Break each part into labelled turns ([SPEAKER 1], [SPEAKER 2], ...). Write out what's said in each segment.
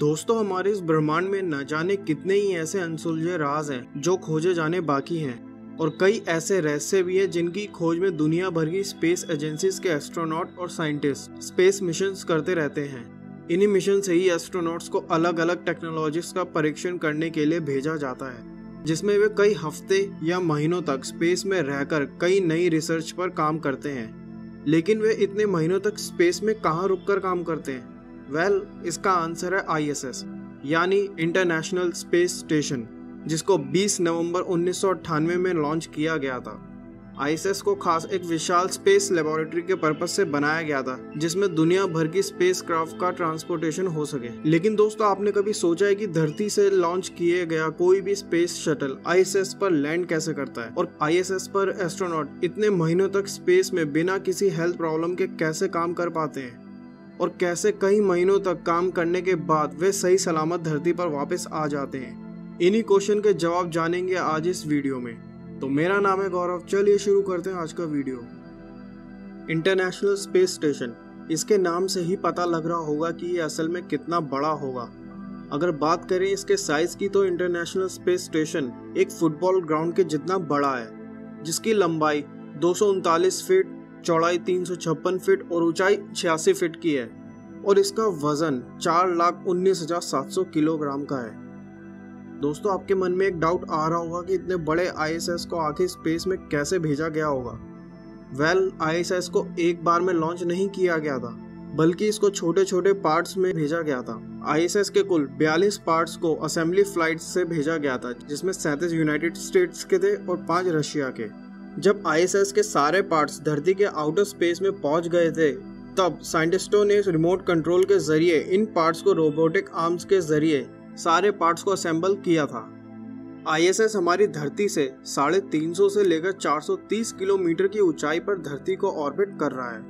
[SPEAKER 1] दोस्तों, हमारे इस ब्रह्मांड में न जाने कितने ही ऐसे अनसुलझे राज हैं जो खोजे जाने बाकी हैं, और कई ऐसे रहस्य भी हैं जिनकी खोज में दुनिया भर की स्पेस एजेंसीज के एस्ट्रोनॉट और साइंटिस्ट स्पेस मिशंस करते रहते हैं। इन्हीं मिशन से ही एस्ट्रोनॉट्स को अलग अलग टेक्नोलॉजीज का परीक्षण करने के लिए भेजा जाता है, जिसमें वे कई हफ्ते या महीनों तक स्पेस में रहकर कई नई रिसर्च पर काम करते हैं। लेकिन वे इतने महीनों तक स्पेस में कहाँ रुककर काम करते हैं? इसका आंसर है ISS यानी इंटरनेशनल स्पेस स्टेशन, जिसको 20 नवंबर 1998 में लॉन्च किया गया था। ISS को खास एक विशाल स्पेस लेबोरेटरी के पर्पज से बनाया गया था, जिसमें दुनिया भर की स्पेस क्राफ्ट का ट्रांसपोर्टेशन हो सके। लेकिन दोस्तों, आपने कभी सोचा है कि धरती से लॉन्च किए गया कोई भी स्पेस शटल ISS पर लैंड कैसे करता है, और ISS पर एस्ट्रोनॉट इतने महीनों तक स्पेस में बिना किसी हेल्थ प्रॉब्लम के कैसे काम कर पाते हैं, और कैसे कई महीनों तक काम करने के बाद वे सही सलामत धरती पर वापस आ जाते हैं? इन्हीं क्वेश्चन के जवाब जानेंगे आज इस वीडियो में। तो मेरा नाम है गौरव, चलिए शुरू करते हैं आज का वीडियो। इंटरनेशनल स्पेस स्टेशन, इसके नाम से ही पता लग रहा होगा कि ये असल में कितना बड़ा होगा। अगर बात करें इसके साइज की, तो इंटरनेशनल स्पेस स्टेशन एक फुटबॉल ग्राउंड के जितना बड़ा है, जिसकी लंबाई 239 फीट, चौड़ाई 356 फीट और ऊंचाई 86 फीट की है, और इसका वजन 4,19,700 किलोग्राम का है। दोस्तों, आपके मन में एक डाउट आ रहा होगा कि इतने बड़े ISS को आखिर स्पेस में कैसे भेजा गया होगा। ISS को एक बार में लॉन्च नहीं किया गया था, बल्कि इसको छोटे छोटे पार्ट्स में भेजा गया था। ISS के कुल 42 पार्ट्स को असेंबली फ्लाइट से भेजा गया था, जिसमें 37 यूनाइटेड स्टेट्स के थे और 5 रशिया के। जब ISS के सारे पार्ट्स धरती के आउटर स्पेस में पहुंच गए थे, तब साइंटिस्टों ने रिमोट कंट्रोल के जरिए इन पार्ट्स को रोबोटिक आर्म्स के जरिए सारे पार्ट्स को असेंबल किया था। ISS हमारी धरती से 350 से लेकर 430 किलोमीटर की ऊंचाई पर धरती को ऑर्बिट कर रहा है।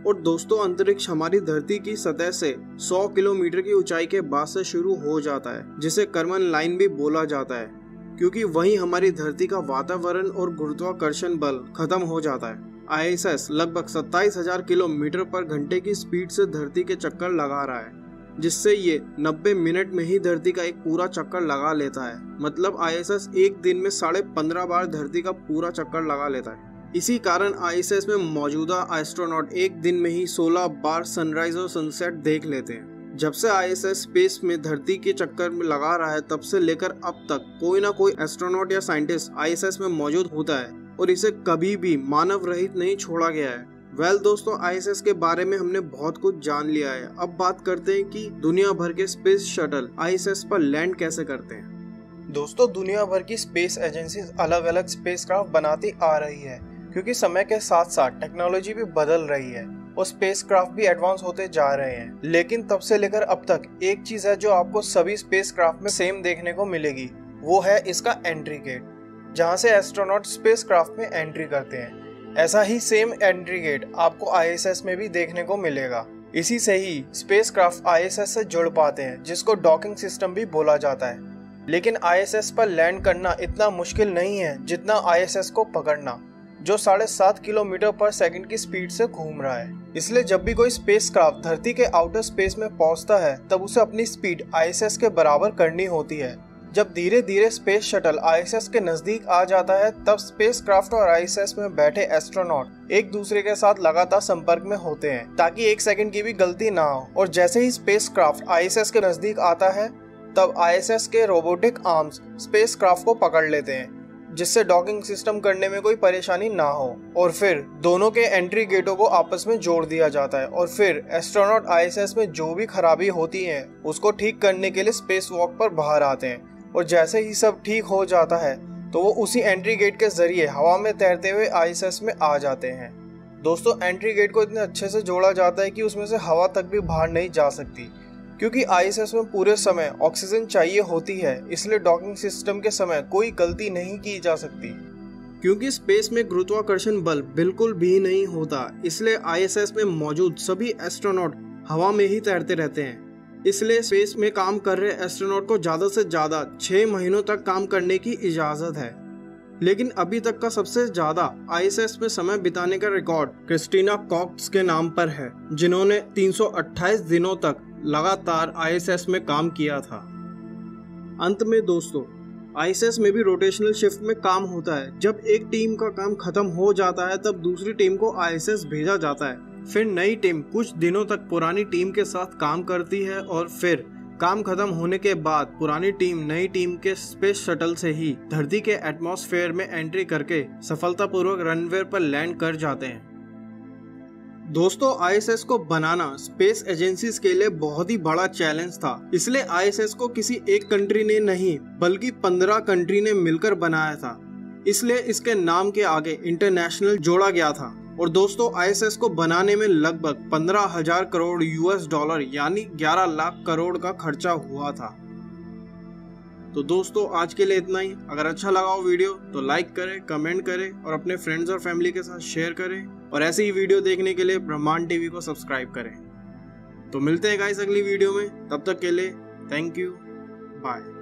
[SPEAKER 1] और दोस्तों, अंतरिक्ष हमारी धरती की सतह से 100 किलोमीटर की ऊंचाई के बाद से शुरू हो जाता है, जिसे कर्मन लाइन भी बोला जाता है, क्योंकि वहीं हमारी धरती का वातावरण और गुरुत्वाकर्षण बल खत्म हो जाता है। ISS लगभग 27,000 किलोमीटर पर घंटे की स्पीड से धरती के चक्कर लगा रहा है, जिससे ये 90 मिनट में ही धरती का एक पूरा चक्कर लगा लेता है। मतलब ISS एक दिन में 15.5 बार धरती का पूरा चक्कर लगा लेता है। इसी कारण ISS में मौजूदा एस्ट्रोनॉट एक दिन में ही 16 बार सनराइज और सनसेट देख लेते हैं। जब से ISS स्पेस में धरती के चक्कर में लगा रहा है, तब से लेकर अब तक कोई ना कोई एस्ट्रोनॉट या साइंटिस्ट ISS में मौजूद होता है, और इसे कभी भी मानव रहित नहीं छोड़ा गया है। दोस्तों, ISS के बारे में हमने बहुत कुछ जान लिया है। अब बात करते हैं कि दुनिया भर के स्पेस शटल ISS पर लैंड कैसे करते हैं। दोस्तों, दुनिया भर की स्पेस एजेंसीज अलग अलग स्पेसक्राफ्ट बनाती आ रही है, क्योंकि समय के साथ साथ टेक्नोलॉजी भी बदल रही है और स्पेसक्राफ्ट भी एडवांस होते जा रहे हैं। लेकिन तब से लेकर अब तक एक चीज है जो आपको सभी स्पेसक्राफ्ट में सेम देखने को मिलेगी, वो है इसका एंट्री गेट, जहां से एस्ट्रोनॉट स्पेसक्राफ्ट में एंट्री करते हैं। ऐसा ही सेम एंट्री गेट आपको ISS में भी देखने को मिलेगा। इसी से ही स्पेसक्राफ्ट ISS से जुड़ पाते हैं, जिसको डॉकिंग सिस्टम भी बोला जाता है। लेकिन ISS पर लैंड करना इतना मुश्किल नहीं है जितना ISS को पकड़ना, जो 7.5 किलोमीटर पर सेकंड की स्पीड से घूम रहा है। इसलिए जब भी कोई स्पेसक्राफ्ट धरती के आउटर स्पेस में पहुंचता है, तब उसे अपनी स्पीड ISS के बराबर करनी होती है। जब धीरे धीरे स्पेस शटल ISS के नजदीक आ जाता है, तब स्पेसक्राफ्ट और ISS में बैठे एस्ट्रोनॉट एक दूसरे के साथ लगातार संपर्क में होते हैं, ताकि 1 सेकंड की भी गलती ना हो। और जैसे ही स्पेसक्राफ्ट ISS के नजदीक आता है, तब ISS के रोबोटिक आर्म्स स्पेसक्राफ्ट को पकड़ लेते हैं, जिससे डॉकिंग सिस्टम करने में कोई परेशानी ना हो। और फिर दोनों के एंट्री गेटों को आपस में जोड़ दिया जाता है, और फिर एस्ट्रोनॉट ISS में जो भी खराबी होती है उसको ठीक करने के लिए स्पेस वॉक पर बाहर आते हैं। और जैसे ही सब ठीक हो जाता है, तो वो उसी एंट्री गेट के जरिए हवा में तैरते हुए ISS में आ जाते हैं। दोस्तों, एंट्री गेट को इतने अच्छे से जोड़ा जाता है कि उसमें से हवा तक भी बाहर नहीं जा सकती, क्योंकि ISS में पूरे समय ऑक्सीजन चाहिए होती है। इसलिए डॉकिंग सिस्टम के समय कोई गलती नहीं की जा सकती, क्योंकि स्पेस में गुरुत्वाकर्षण बल बिल्कुल भी नहीं होता। इसलिए ISS में मौजूद सभी एस्ट्रोनॉट हवा में ही तैरते रहते हैं। इसलिए स्पेस में काम कर रहे एस्ट्रोनॉट को ज्यादा से ज्यादा 6 महीनों तक काम करने की इजाजत है। लेकिन अभी तक का सबसे ज्यादा ISS में समय बिताने का रिकॉर्ड क्रिस्टीना कॉक्स के नाम पर है, जिन्होंने 328 दिनों तक लगातार आईएसएस में काम किया था। अंत में दोस्तों, आईएसएस में भी रोटेशनल शिफ्ट में काम होता है। जब एक टीम का काम खत्म हो जाता है तब दूसरी टीम को आईएसएस भेजा जाता है। फिर नई टीम कुछ दिनों तक पुरानी टीम के साथ काम करती है और फिर काम खत्म होने के बाद पुरानी टीम नई टीम के स्पेस शटल से ही धरती के एटमॉस्फेयर में एंट्री करके सफलतापूर्वक रनवे पर लैंड कर जाते हैं। दोस्तों, आईएसएस को बनाना स्पेस एजेंसीज के लिए बहुत ही बड़ा चैलेंज था। इसलिए आईएसएस को किसी एक कंट्री ने नहीं बल्कि 15 कंट्री ने मिलकर बनाया था। इसलिए इसके नाम के आगे इंटरनेशनल जोड़ा गया था। और दोस्तों, आईएसएस को बनाने में लगभग 15,000 करोड़ यूएस डॉलर यानी 11 लाख करोड़ का खर्चा हुआ था। तो दोस्तों, आज के लिए इतना ही। अगर अच्छा लगा हो वीडियो तो लाइक करें, कमेंट करें और अपने फ्रेंड्स और फैमिली के साथ शेयर करें। और ऐसे ही वीडियो देखने के लिए ब्रह्मांड टीवी को सब्सक्राइब करें। तो मिलते हैं गाइस अगली वीडियो में। तब तक के लिए थैंक यू, बाय।